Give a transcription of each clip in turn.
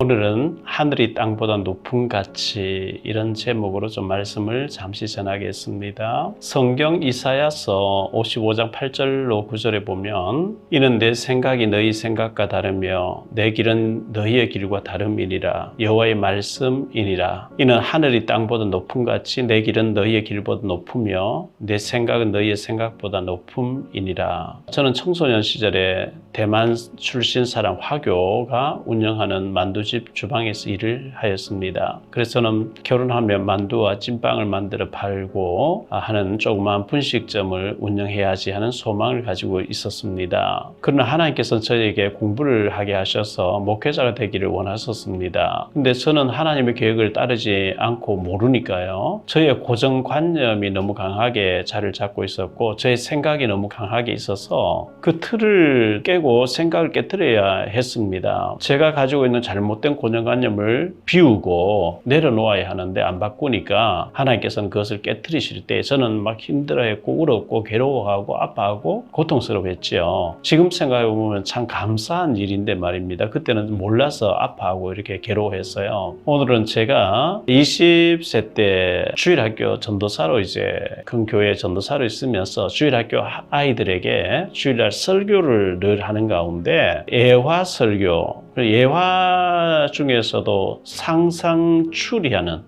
오늘은 하늘이 땅보다 높은 가치, 이런 제목으로 좀 말씀을 잠시 전하겠습니다. 성경 이사야서 55장 8절로 9절에 보면 이는 내 생각이 너희 생각과 다르며 내 길은 너희의 길과 다름이니라. 여호와의 말씀이니라. 이는 하늘이 땅보다 높은 같이 내 길은 너희의 길보다 높으며 내 생각은 너희의 생각보다 높음이니라. 저는 청소년 시절에 대만 출신 사람 화교가 운영하는 만두집 주방에서 일을 하였습니다. 그래서 저는 결혼하면 만두와 찐빵을 만들어 팔고 하는 조그마한 분식점을 운영해야지 하는 소망을 가지고 있었습니다. 그러나 하나님께서 저에게 공부를 하게 하셔서 목회자가 되기를 원하셨습니다. 근데 저는 하나님의 계획을 따르지 않고 모르니까요. 저의 고정관념이 너무 강하게 자리를 잡고 있었고 저의 생각이 너무 강하게 있어서 그 틀을 깨고 생각을 깨뜨려야 했습니다. 제가 가지고 있는 잘못된 고정관념을 비우고 내려놓아야 하는데 안 바꾸니까 하나님께서는 그것을 깨뜨리실 때 저는 막 힘들어했고 울었고 괴로워하고 아파하고 고통스러워했지요. 지금 생각해보면 참 감사한 일인데 말입니다. 그때는 몰라서 아파하고 이렇게 괴로워했어요. 오늘은 제가 20세 때 주일학교 전도사로 이제 큰 교회 전도사로 있으면서 주일학교 아이들에게 주일날 설교를 늘 하는 가운데 예화 설교, 예화 중에서도 상상추리하는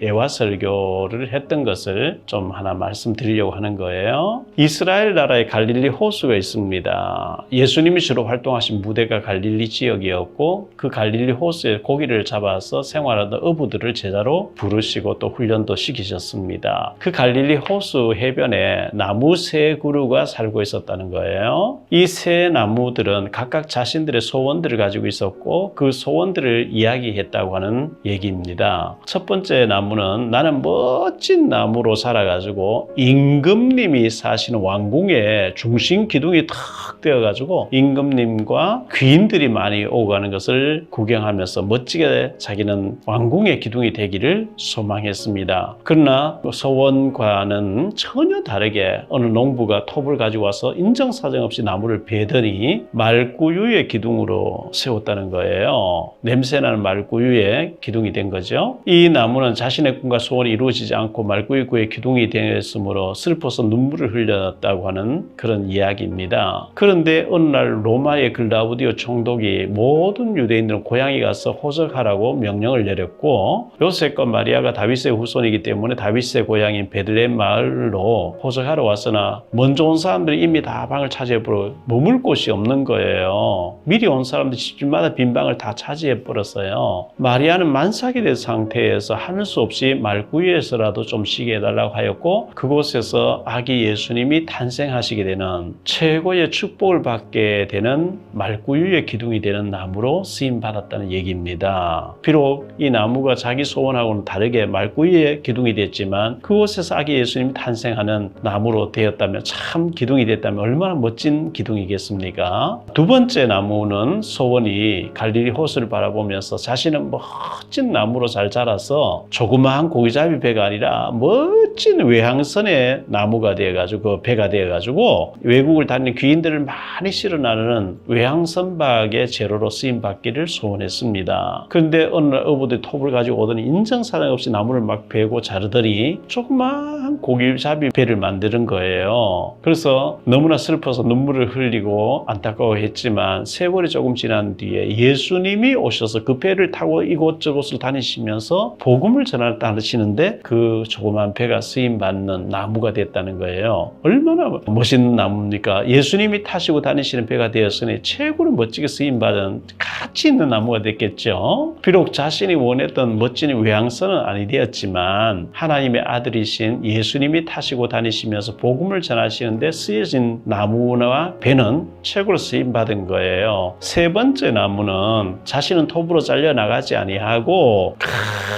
예화 설교를 했던 것을 좀 하나 말씀드리려고 하는 거예요. 이스라엘 나라에 갈릴리 호수가 있습니다. 예수님이 주로 활동하신 무대가 갈릴리 지역이었고 그 갈릴리 호수에 고기를 잡아서 생활하던 어부들을 제자로 부르시고 또 훈련도 시키셨습니다. 그 갈릴리 호수 해변에 나무 세 그루가 살고 있었다는 거예요. 이 세 나무들은 각각 자신들의 소원들을 가지고 있었고 그 소원들을 이야기했다고 하는 얘기입니다. 첫 번째 나무는 나는 멋진 나무로 살아가지고 임금님이 사시는 왕궁에 중심 기둥이 탁 되어가지고 임금님과 귀인들이 많이 오고 가는 것을 구경하면서 멋지게 자기는 왕궁의 기둥이 되기를 소망했습니다. 그러나 소원과는 전혀 다르게 어느 농부가 톱을 가지고 와서 인정사정 없이 나무를 베더니 말구유의 기둥으로 세웠다는 거예요. 냄새나는 말구유의 기둥이 된 거죠. 이 나무는 자신의 꿈과 소원이 이루어지지 않고 말구유의 기둥이 되었으므로 슬퍼서 눈물을 흘렸다고 하는 그런 이야기입니다. 그런데 어느 날 로마의 글라우디오 총독이 모든 유대인들은 고향에 가서 호적하라고 명령을 내렸고 요셉과 마리아가 다윗의 후손이기 때문에 다윗의 고향인 베들레헴 마을로 호적하러 왔으나 먼저 온 사람들이 이미 다 방을 차지해버려 머물 곳이 없는 거예요. 미리 온 사람들 집집마다 빈 방을 다 차지해버렸어요. 마리아는 만삭이 된 상태에서 하늘 수 없이 말구유에서라도 좀 쉬게 해달라고 하였고 그곳에서 아기 예수님이 탄생하시게 되는 최고의 축복을 받게 되는 말구유의 기둥이 되는 나무로 쓰임받았다는 얘기입니다. 비록 이 나무가 자기 소원하고는 다르게 말구유의 기둥이 됐지만 그곳에서 아기 예수님이 탄생하는 나무로 되었다면 참 기둥이 됐다면 얼마나 멋진 기둥이겠습니까? 두 번째 나무는 소원이 갈릴리 호수를 바라보면서 자신은 멋진 나무로 잘 자라서 조그마한 고기잡이 배가 아니라 멋진 외항선의 나무가 되어가지고 배가 되어가지고 외국을 다니는 귀인들을 많이 실어 나르는 외항선박의 재료로 쓰임받기를 소원했습니다. 그런데 어느 날 어부들이 톱을 가지고 오더니 인정사정 없이 나무를 막 베고 자르더니 조그마한 고기잡이 배를 만드는 거예요. 그래서 너무나 슬퍼서 눈물을 흘리고 안타까워했지만 세월이 조금 지난 뒤에 예수님이 오셔서 그 배를 타고 이곳저곳을 다니시면서 복음을 전하시는데 그 조그만 배가 쓰임받는 나무가 됐다는 거예요. 얼마나 멋있는 나무입니까? 예수님이 타시고 다니시는 배가 되었으니 최고로 멋지게 쓰임받은 가치 있는 나무가 됐겠죠. 비록 자신이 원했던 멋진 외항선은 아니 되었지만 하나님의 아들이신 예수님이 타시고 다니시면서 복음을 전하시는데 쓰여진 나무와 배는 최고로 쓰임받은 거예요. 세 번째 나무는 자신은 톱으로 잘려나가지 아니하고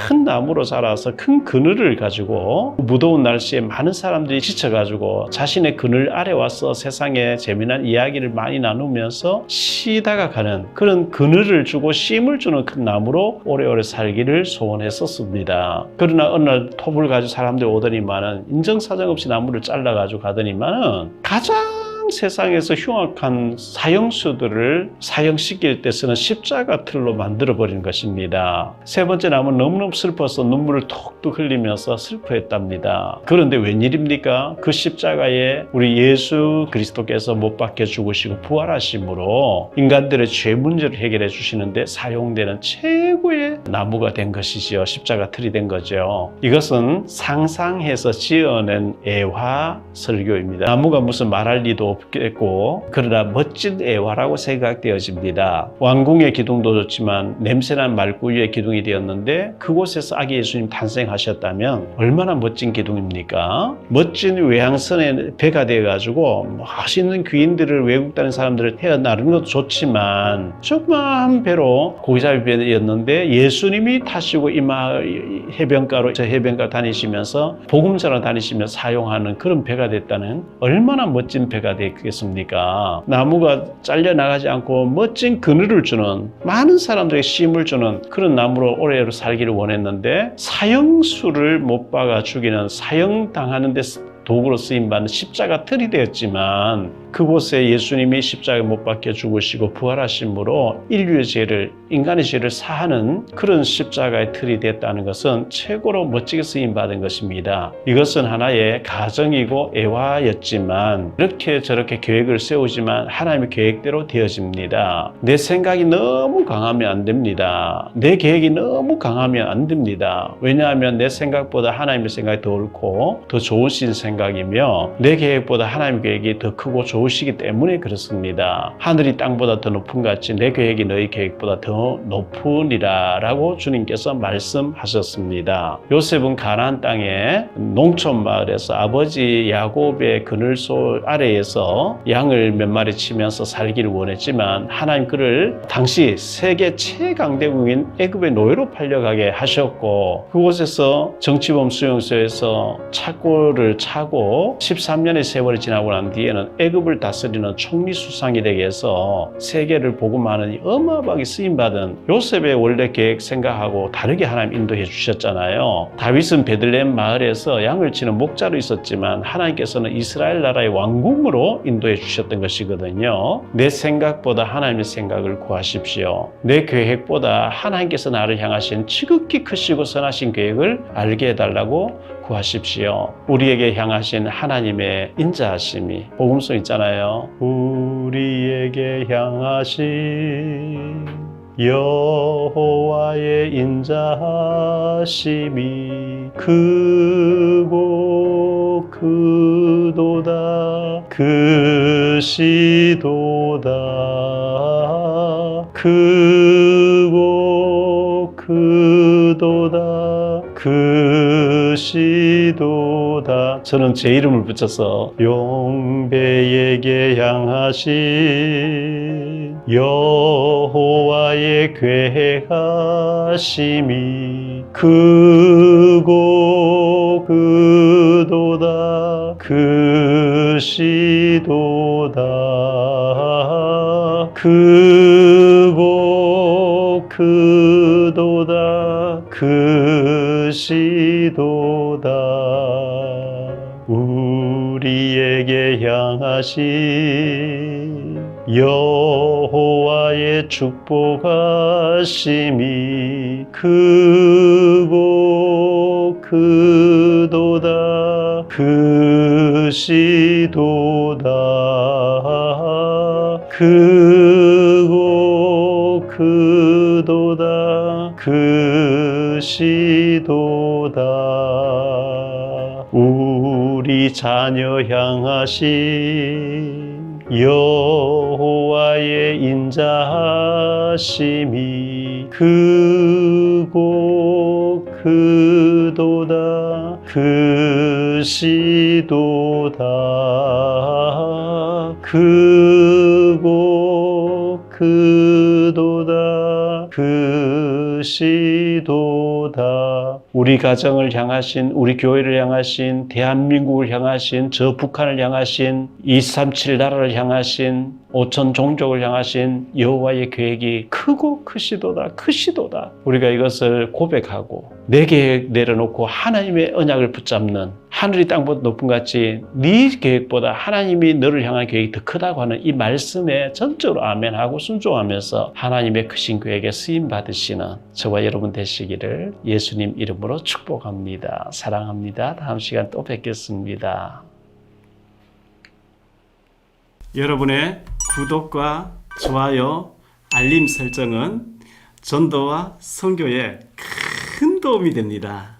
큰 나무로 자라서 큰 그늘을 가지고 무더운 날씨에 많은 사람들이 지쳐가지고 자신의 그늘 아래 와서 세상에 재미난 이야기를 많이 나누면서 쉬다가 가는 그런 그늘을 주고 쉼을 주는 큰 나무로 오래오래 살기를 소원했었습니다. 그러나 어느 날 톱을 가지고 사람들이 오더니만은 인정사정 없이 나무를 잘라가지고 가더니만은 가장 가장 세상에서 흉악한 사형수들을 사형시킬 때 쓰는 십자가 틀로 만들어버린 것입니다. 세 번째 남은 너무너무 슬퍼서 눈물을 톡톡 흘리면서 슬퍼했답니다. 그런데 웬일입니까? 그 십자가에 우리 예수 그리스도께서 못 박혀 죽으시고 부활하심으로 인간들의 죄 문제를 해결해 주시는데 사용되는 최고의 나무가 된 것이지요. 십자가 틀이 된 거죠. 이것은 상상해서 지어낸 애화 설교입니다. 나무가 무슨 말할 리도 없겠고 그러나 멋진 애화라고 생각되어집니다. 왕궁의 기둥도 좋지만 냄새난 말구유의 기둥이 되었는데 그곳에서 아기 예수님 탄생하셨다면 얼마나 멋진 기둥입니까? 멋진 외항선에 배가 되어가지고 멋있는 귀인들을 외국 다니는 사람들을 태어나는 것도 좋지만 조그마한 배로 고기잡이 배였는데 예수님이 타시고 이 마을 해변가로 저 해변가 다니시면서 복음전을 다니시면서 사용하는 그런 배가 됐다는 얼마나 멋진 배가 되겠습니까? 나무가 잘려나가지 않고 멋진 그늘을 주는 많은 사람들에게 쉼을 주는 그런 나무로 오래오래 살기를 원했는데 사형수를 못 박아 죽이는 사형당하는 데 도구로 쓰임받는 십자가 틀이 되었지만 그곳에 예수님이 십자가에 못 박혀 죽으시고 부활하심으로 인류의 죄를, 인간의 죄를 사하는 그런 십자가의 틀이 됐다는 것은 최고로 멋지게 쓰임받은 것입니다. 이것은 하나의 가정이고 애화였지만 이렇게 저렇게 계획을 세우지만 하나님의 계획대로 되어집니다. 내 생각이 너무 강하면 안 됩니다. 내 계획이 너무 강하면 안 됩니다. 왜냐하면 내 생각보다 하나님의 생각이 더 옳고 더 좋으신 생각이며 내 계획보다 하나님의 계획이 더 크고 좋으시기 때문에 그렇습니다. 하늘이 땅보다 더 높은 같이 내 계획이 너희 계획보다 더 높으니라 라고 주님께서 말씀하셨습니다. 요셉은 가나안 땅의 농촌 마을에서 아버지 야곱의 그늘소 아래에서 양을 몇 마리 치면서 살기를 원했지만 하나님 그를 당시 세계 최강대국인 애굽의 노예로 팔려가게 하셨고 그곳에서 정치범 수용소에서 착고를 차고 13년의 세월이 지나고 난 뒤에는 애굽을 다스리는 총리수상이 되게 해서 세계를 복음하는 어마어마하게 쓰임받은 요셉의 원래 계획 생각하고 다르게 하나님 인도해 주셨잖아요. 다윗은 베들레헴 마을에서 양을 치는 목자로 있었지만 하나님께서는 이스라엘 나라의 왕궁으로 인도해 주셨던 것이거든요. 내 생각보다 하나님의 생각을 구하십시오. 내 계획보다 하나님께서 나를 향하신 지극히 크시고 선하신 계획을 알게 해달라고 구하십시오. 우리에게 향하신 하나님의 인자하심이 복음성 있잖아요. 우리에게 향하신 여호와의 인자하심이 크고 크도다 크시도다 크고 크도다 크시도다. 저는 제 이름을 붙여서 용배에게 향하신 여호와의 괴하심이 크고 크도다 크시도다 크고 크도다 크시도다. 우리에게 향하신 여호와의 축복하심이 크고 크도다 크시도다 크고 크도다 크시도다. 우리 자녀 향하신 여호와의 인자하심이 크고 크도다 크시도다 크고 크도다 크시도다. 우리 가정을 향하신, 우리 교회를 향하신, 대한민국을 향하신, 저 북한을 향하신, 237 나라를 향하신 오천 종족을 향하신 여호와의 계획이 크고 크시도다. 우리가 이것을 고백하고 내 계획 내려놓고 하나님의 언약을 붙잡는, 하늘이 땅보다 높은 같이 네 계획보다 하나님이 너를 향한 계획이 더 크다고 하는 이 말씀에 전적으로 아멘하고 순종하면서 하나님의 크신 계획에 쓰임 받으시는 저와 여러분 되시기를 예수님 이름으로 축복합니다. 사랑합니다. 다음 시간 또 뵙겠습니다. 여러분의 구독과 좋아요, 알림 설정은 전도와 선교에 큰 도움이 됩니다.